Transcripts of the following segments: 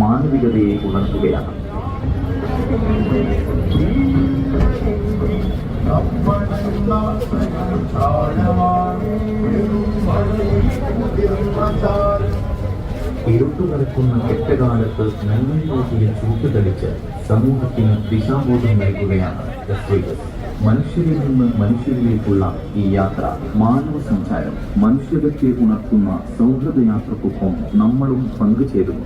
മാനവികതയെ ഉണർത്തുകയാണ്. ഇരുട്ടു നടക്കുന്ന കെട്ടകാലത്ത് നന്മയിലേക്ക് ചൂട്ടുതെളിച്ച് സമൂഹത്തിന് ദിശാബോധം നൽകുകയാണ് എസ്വൈഎസ്. മനുഷ്യരിൽ നിന്ന് മനുഷ്യരിലേക്കുള്ള ഈ യാത്ര, മാനവ സഞ്ചാരം, മനുഷ്യരത്തെ ഉണർത്തുന്ന സൗഹൃദയാത്രക്കൊപ്പം നമ്മളും പങ്കുചേരുന്നു.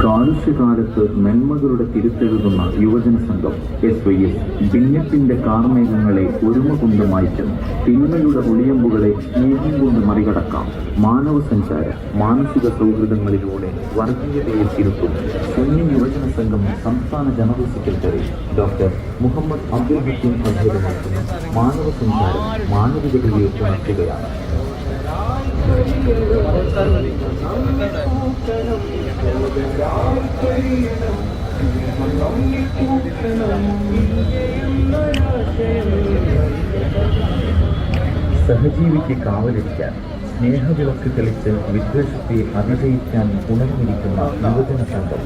കാലുഷ്യകാലത്ത് നന്മകളുടെ തിരുത്തെഴുതുന്ന യുവജന സംഘം എസ്വൈഎസ് ഭിന്നത്തിന്റെ കാർമേഘങ്ങളെ ഒരുമ കൊണ്ട് മായ്ക്കുന്നു. തിന്മയുടെ ഒളിയമ്പുകളെ സ്നേഹം കൊണ്ട് മറികടക്കാം. മാനവ സഞ്ചാരം, മാനസിക സൗഹൃദങ്ങളിലൂടെ വർഗീയതയെ തിരുത്തുന്നു. സുന്നി യുവജന സംഘം സംസ്ഥാന general secretary doctor Muhammad Abdul Hakeem Azhari നടത്തുന്ന മാനവ സഞ്ചാരം മാനവികതയെ ഉണർത്തുകയാണ്. സഹജീവിക്ക് കാവലിരിക്കാൻ, സ്നേഹവിളക്ക് തെളിച്ച് വിദ്വേഷത്തെ അതിജയിക്കാൻ ഉണർന്നിരിക്കുന്ന യുവജന സംഘം.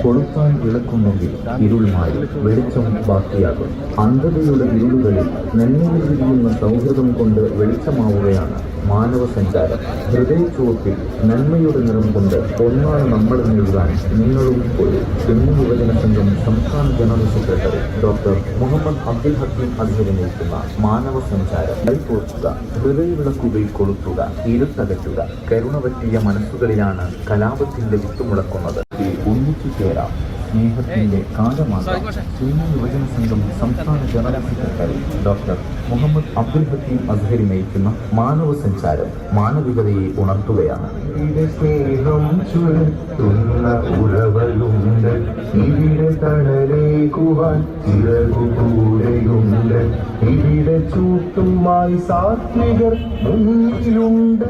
കൊളുത്താൻ വിളക്കുണ്ടെങ്കിൽ ഇരുൾ മാറി വെളിച്ചം ബാക്കിയാകും. അന്ധതയുടെ ഇരുളുകളിൽ നന്മയിൽ വിരിയുന്ന സൗഹൃദം കൊണ്ട് വെളിച്ചമാവുകയാണ് മാനവ സഞ്ചാരം. ഹൃദയച്ചുവപ്പിൽ നന്മയുടെ നിറം കൊണ്ട് ഒന്നാണ് നമ്മളെന്ന് എഴുതാൻ നിങ്ങളും പോയി. സുന്നി യുവജന സംഘം സംസ്ഥാന general secretary doctor Muhammad Abdul Hakeem Azhari നയിക്കുന്ന മാനവ സഞ്ചാരം കൈകോർക്കുക, ഹൃദയവിളക്കുകൾ കൊളുത്തുക, ഇരുട്ടകറ്റുക. കരുണ പറ്റിയ മനസ്സുകളിലാണ് കലാപത്തിന്റെ വിത്തുമുളക്കുന്നത്. ഒന്നിച്ചു ചേരാം, സ്നേഹത്തിന്റെ കാലമാകാം. സുന്നി യുവജന സംഘം സംസ്ഥാന general secretary doctor Muhammad Abdul Hakeem Azhari നയിക്കുന്ന മാനവ സഞ്ചാരം മാനവികതയെ ഉണർത്തുകയാണ്. സ്നേഹം ചുരത്തുന്ന ഉറവയുണ്ട്, ഇവിടെ തണലേക്കുവാൻ ചിറകുകൂടെയുണ്ട്, ഇവിടെ ചൂട്ടുമായി സാത്വികർ മുന്നിലുണ്ട്.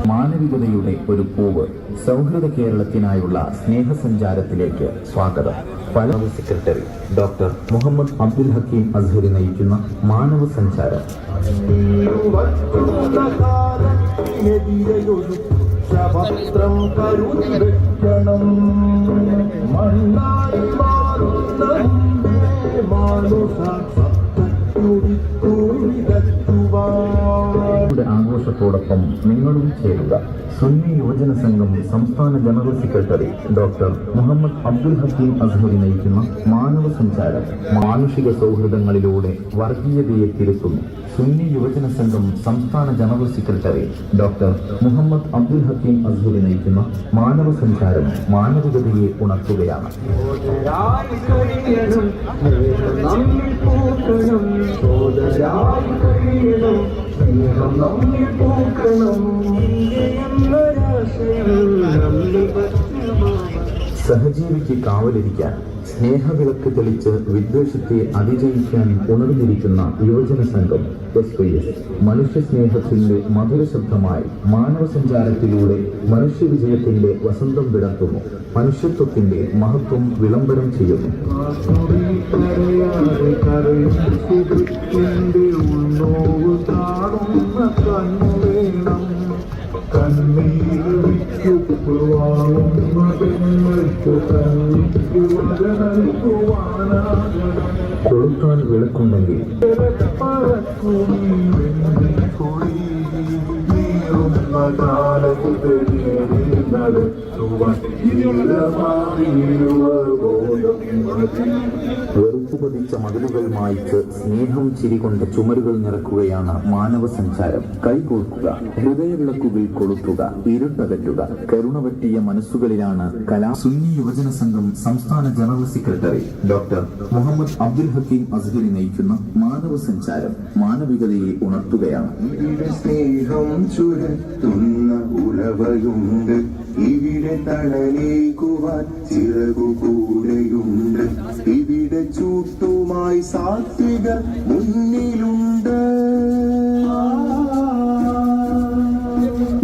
മാനവികതയുടെ ഒരു പൂവ്, സൗഹൃദ കേരളത്തിനായുള്ള സ്നേഹസഞ്ചാരത്തിലേക്ക് സ്വാഗതം. പല സെക്രട്ടറി ഡോക്ടർ മുഹമ്മദ് അബ്ദുൽ ഹക്കീം അസ്ഹരി നയിക്കുന്ന മാനവ സഞ്ചാരം. ആഘോഷത്തോടൊപ്പം നിങ്ങളും ചേരുക. സുന്നി യുവജന സംഘം സംസ്ഥാന general secretary doctor Muhammad Abdul Hakeem Azhari നയിക്കുന്ന മാനവ സഞ്ചാരം മാനുഷിക സൗഹൃദങ്ങളിലൂടെ വർഗീയതയെ തിരുത്തുന്നു. സുന്നി യുവജന സംഘം സംസ്ഥാന general secretary doctor Muhammad Abdul Hakeem Azhari നയിക്കുന്ന മാനവ സഞ്ചാരം മാനവികതയെ ഉണർത്തുകയാണ്. സഹജീവിക്ക് കാവലിരിക്കാൻ, സ്നേഹവിളക്ക് തെളിച്ച് വിദ്വേഷത്തെ അതിജയിക്കാൻ ഉണർന്നിരിക്കുന്ന യുവജന സംഘം എസ്വൈഎസ് മനുഷ്യസ്നേഹത്തിന്റെ മധുര ശബ്ദമായി മാനവ സഞ്ചാരത്തിലൂടെ മനുഷ്യവിജയത്തിന്റെ വസന്തം വിടർത്തുന്നു. മനുഷ്യത്വത്തിന്റെ മഹത്വം വിളംബരം ചെയ്യുന്നു. കൊളുത്താൻ വിളക്കുണ്ടെങ്കിൽ വെറുപ്പുപതിച്ച മതിലുകൾ മായ്ച്ച് സ്നേഹം ചിരികൊണ്ട് ചുമരുകൾ നിറക്കുകയാണ് മാനവ സഞ്ചാരം. കൈകോർക്കുക, ഹൃദയവിളക്കുകൾ കൊളുത്തുക, ഇരുട്ടകറ്റുക. കരുണ പറ്റിയ മനസ്സുകളിലാണ് കലാ. സുന്നി യുവജന സംഘം സംസ്ഥാന general secretary doctor Muhammad Abdul Hakeem Azhari നയിക്കുന്ന മാനവ സഞ്ചാരം മാനവികതയെ ഉണർത്തുകയാണ്. സ്നേഹം ചുരത്തുന്ന ചുരത്തുന്ന ഉറവയുണ്ട് ഇവിടെ തണലേകുവാൻ ചിറകുകൂടെയുണ്ട് ഇവിടെ ചൂട്ടുമായി സാത്വികർ മുന്നിലുണ്ട്.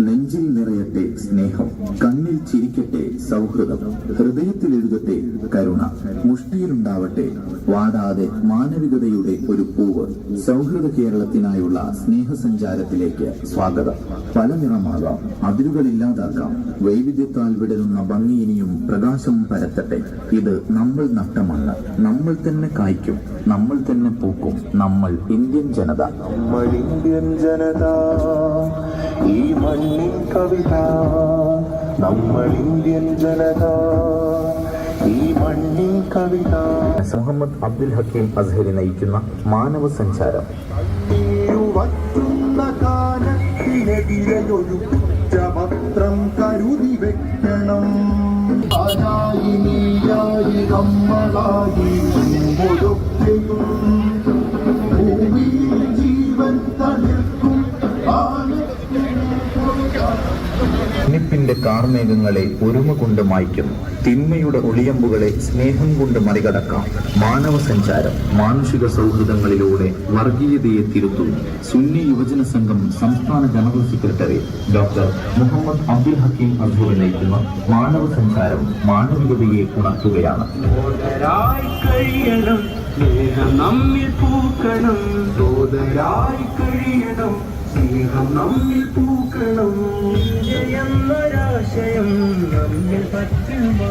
നെഞ്ചിൽ നിറയട്ടെ സ്നേഹം, കണ്ണിൽ ചിരിക്കട്ടെ സൗഹൃദം, ഹൃദയത്തിൽ എഴുതട്ടെ കരുണ, മുഷ്ടിയിലുണ്ടാവട്ടെ വാടാതെ മാനവികതയുടെ ഒരു പൂവ്. സൗഹൃദ കേരളത്തിനായുള്ള സ്നേഹസഞ്ചാരത്തിലേക്ക് സ്വാഗതം. പല നിറമാകാം, അതിരുകളില്ലാതാക്കാം, വൈവിധ്യത്താൽ വിടരുന്ന ഭംഗി ഇനിയും പ്രകാശം പരത്തട്ടെ. ഇത് നമ്മൾ നട്ട മണ്ണ്, നമ്മൾ തന്നെ കായ്ക്കും, നമ്മൾ തന്നെ പൂക്കും. നമ്മൾ ഇന്ത്യൻ ജനത, നമ്മൾ ഇന്ത്യൻ ജനത, ഈ മണ്ണിൻ കവിത. നമ്മൾ ഇന്ത്യൻ ജനത, ഈ മണ്ണിൻ കവിത. മുഹമ്മദ് അബ്ദുൽ ഹക്കീം അസ്ഹരി നയിക്കുന്ന മാനവ സഞ്ചാരം. വറ്റുന്ന കാലത്തിനെതിരെയൊരു കുറ്റപത്രം കരുതി വെക്കണം. ആരായി നീയായി നമ്മളായി ഭൂമിയിൽ ജീവൻ തളിർക്കും ിന്റെ കാർമേഘങ്ങളെ ഒരുമ കൊണ്ട് മായ്ക്കുന്നു. തിന്മയുടെ ഒളിയമ്പുകളെ സ്നേഹം കൊണ്ട് മറികടക്കാം. മാനവ സഞ്ചാരം മാനുഷിക സൗഹൃദങ്ങളിലൂടെ വർഗീയതയെ തിരുത്തുന്നു. സുന്നി യുവജന സംഘം സംസ്ഥാന general secretary doctor Muhammad Abdul Hakeem Azhari നയിക്കുന്ന മാനവ സഞ്ചാരം മാനവികതയെ ഉണർത്തുകയാണ്. നമ്മിൽ പൂക്കണം, തോതരായി കഴിയണം, സ്നേഹം നമ്മിൽ പൂക്കണം, എന്നൊരാശയം നമ്മിൽ പറ്റുമോ.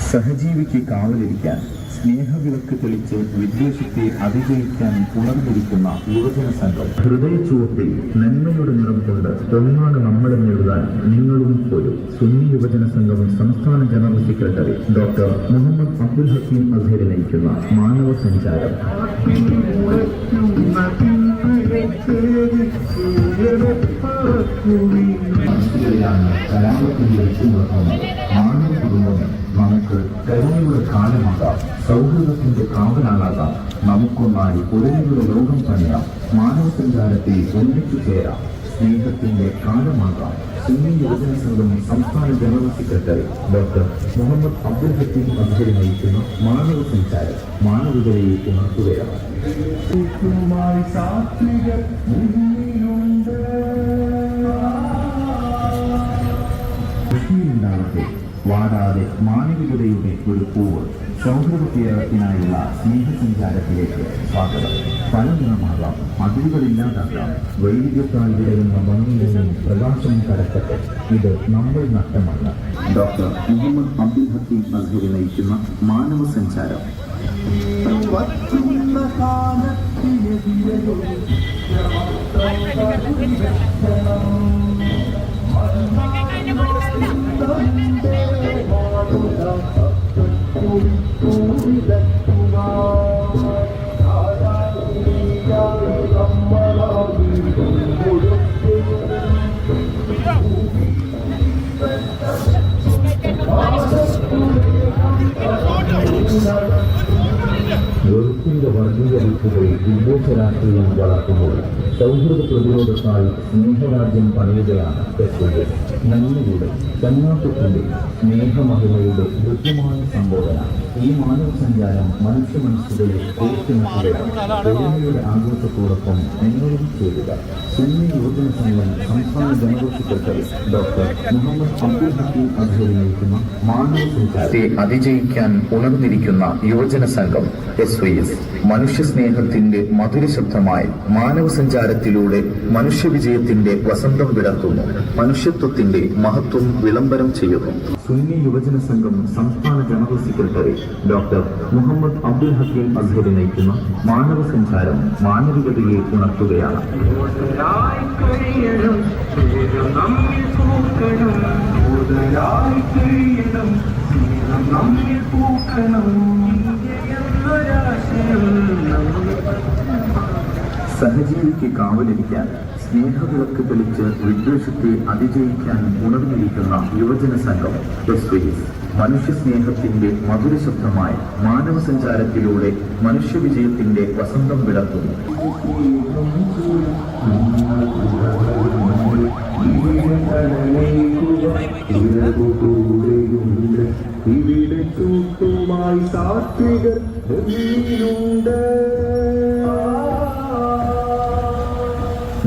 സഹജീവിക്ക് കാവലിരിക്കാൻ സ്നേഹവിളക്ക് തെളിച്ച് വിദ്വേഷത്തെ അതിജയിക്കാൻ ഉണർന്നിരിക്കുന്ന യുവജന സംഘം. ഹൃദയ ചുവപ്പിൽ നന്മയുടെ നിറം കൊണ്ട് ഒന്നാണ് നമ്മളെന്നെഴുതാൻ നിങ്ങളും പോലും. സുന്നി യുവജന സംഘം സംസ്ഥാന general secretary doctor Muhammad Abdul Hakeem Azhari നയിക്കുന്ന മാനവ സഞ്ചാരം. മാനവ കുടുംബം നമുക്ക് കരുണയുടെ കാലമാകാം, സൗഹൃദത്തിന്റെ കാവലാകാം. നമുക്കൊന്നായി ഒരുമിയുടെ ലോകം പണിയാം. മാനവ സഞ്ചാരത്തിൽ ഒന്നിച്ചു ചേരാം. സ്നേഹത്തിന്റെ കാലമാകാം. സുന്നി യുവജന സംഘം സംസ്ഥാന general secretary doctor Muhammad Abdul Hakeem Azhari നയിക്കുന്ന മാനവ സഞ്ചാരം മാനവികതയെ ഉണർത്തുകയാണ്. ഉണ്ടാവട്ടെ വാടാതെ മാനവികതയുടെ ഒരു പൂവ്. സൗഹൃദ കേരളത്തിനായുള്ള സ്നേഹസഞ്ചാരത്തിലേക്ക് സ്വാഗതം. പല നിറമാകാം, അതിരുകളില്ലാതാക്കാം, വൈവിധ്യത്താൽ വിടരുന്ന ഭംഗിയും പ്രകാശം പരത്തട്ടെ. ഇത് നമ്മൾ നട്ടമണ്ണ്. ഡോക്ടർ മുഹമ്മദ് അബ്ദുൽ ഹക്കീം അസ്ഹരി നയിക്കുന്ന മാനവ സഞ്ചാരം. വെറുപ്പിന്റെ വർഗീയ വിത്തുകളിൽ വിദ്വേഷ രാഷ്ട്രീയം വളർത്തുമ്പോൾ സൗഹൃദ പ്രതിരോധത്താൽ സ്നേഹരാജ്യം പണിയുകയാണ് തെറ്റുകൾ. നന്മയുടെ ചങ്ങാത്തത്തിന്റെ സ്നേഹമഹിമയുടെ കൃത്യമായ സംബോധന. ഈ മാനവ സഞ്ചാരം മനുഷ്യ മനസ്സുകളെ ഏറ്റുമുട്ടുകയാണ്. ഒരുമയുടെ ആഘോഷത്തോടൊപ്പം നിങ്ങളും ചേരുക. സുന്നി യുവജന സംഘം സംസ്ഥാന general secretary doctor Muhammad Abdul Hakeem Azhari നയിക്കുന്ന മാനവ സഞ്ചാരത്തെ അതിജയിക്കാൻ ഉണർന്നിരിക്കുന്ന യുവജന സംഘം SYS മനുഷ്യ സ്നേഹത്തിന്റെ മധുര ശബ്ദമായി മാനവ സഞ്ചാരത്തിലൂടെ മനുഷ്യ വിജയത്തിന്റെ വസന്തം വിടർത്തുന്നു. മനുഷ്യത്വത്തിന്റെ മഹത്വം വിളംബരം ചെയ്യുന്നു. സുന്നി യുവജന സംഘം സംസ്ഥാന general secretary doctor Muhammad Abdul Hakeem Azhari നയിക്കുന്ന മാനവ സഞ്ചാരം മാനവികതയെ ഉണർത്തുകയാണ്. സഹജീവിക്ക് കാവലിരിക്കാൻ സ്നേഹവിളക്ക് തെളിച്ച് വിദ്വേഷത്തെ അതിജയിക്കാൻ ഉണർന്നിരിക്കുന്ന യുവജന സംഘം എസ്പിഎസ് മനുഷ്യ സ്നേഹത്തിന്റെ മധുര ശബ്ദമായി മാനവ സഞ്ചാരത്തിലൂടെ മനുഷ്യവിജയത്തിന്റെ വസന്തം വിളർത്തുന്നു. ഇവിടെ കൂട്ടുമായി സാത്വികർ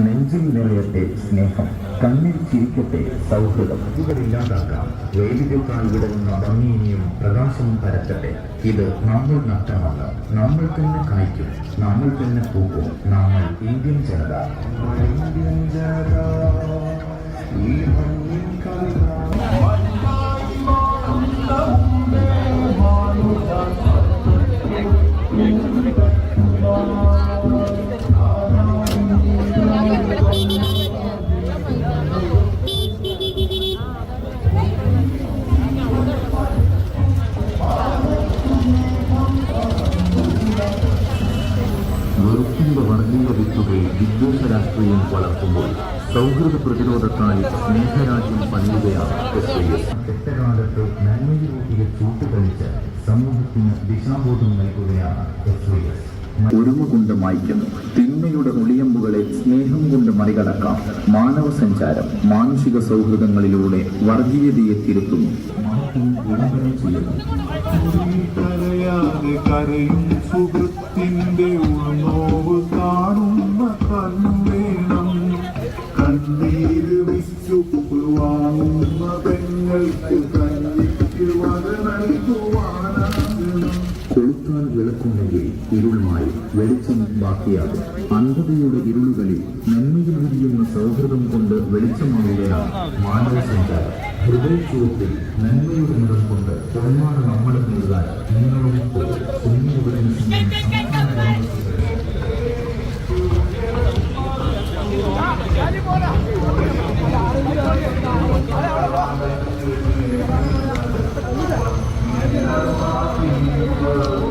നെഞ്ചിൽ നിറയട്ടെ സ്നേഹം, കണ്ണിൽ ചിരിക്കട്ടെ സൗഹൃദം. ഇവരില്ലാതാക്കാം വേദികൾക്കാൽ വിടവുന്ന ഭംഗിയും പ്രകാശവും പരത്തട്ടെ. ഇത് നമ്മൾ നഷ്ടമല്ല, നമ്മൾ തന്നെ കായ്ക്കും, നമ്മൾ തന്നെ പൂക്കും. നമ്മൾ ഇന്ത്യൻ ജനത. ഈ മണ്ണിൻ കവിത വെറുപ്പിന്റെ വർഗീയ വിത്തുകൾ വിദ്വേഷ രാഷ്ട്രീയം വളർത്തുമ്പോൾ സൗഹൃദ പ്രതിരോധത്തായി സ്നേഹരാജ്യം പണിയുകയാണ് എസ്പിഎസ്. കെട്ടകാലത്ത് നന്മയിലൂട്ടിയെ ചൂട്ടുകളിച്ച് സമൂഹത്തിന് ദിശാബോധം നൽകുകയാണ് എസ്പിഎസ്. ഒരുമ കൊണ്ട് മായ്ക്കുന്നു തിന്മയുടെ ഒളിയമ്പുകളെ സ്നേഹം കൊണ്ട് മറികടക്കാം. മാനവ സഞ്ചാരം മാനുഷിക സൗഹൃദങ്ങളിലൂടെ വർഗീയതയെ തിരുത്തുന്നു. കരയാതെ കരയും സുഹൃത്തിന്റെ ഉൾനോവ് കാണുന്ന കണ്ണു വേണം. കണ്ണീര് വിശുപ്പ് വാങ്ങുന്ന പെങ്ങൾക്ക് കണ്ണിക്ക് വക നൽകുവാനാകണം. കൊളുത്താൻ വിളക്കുണ്ടെങ്കിൽ ഇരുളുമായി വെളിച്ചം ബാക്കിയാകും. അന്ധതയുടെ ഇരുളുകളിൽ നന്മയിൽ വിരിയുന്ന സൗഹൃദം കൊണ്ട് വെളിച്ചമാവുകയാണ് മാനവ സഞ്ചാരം. ഹൃദയചുവപ്പിൽ നന്മയുടെ നിറം കൊണ്ട് പൊന്മാന നമ്മളും നൽകാൻ നിങ്ങളും Thank you.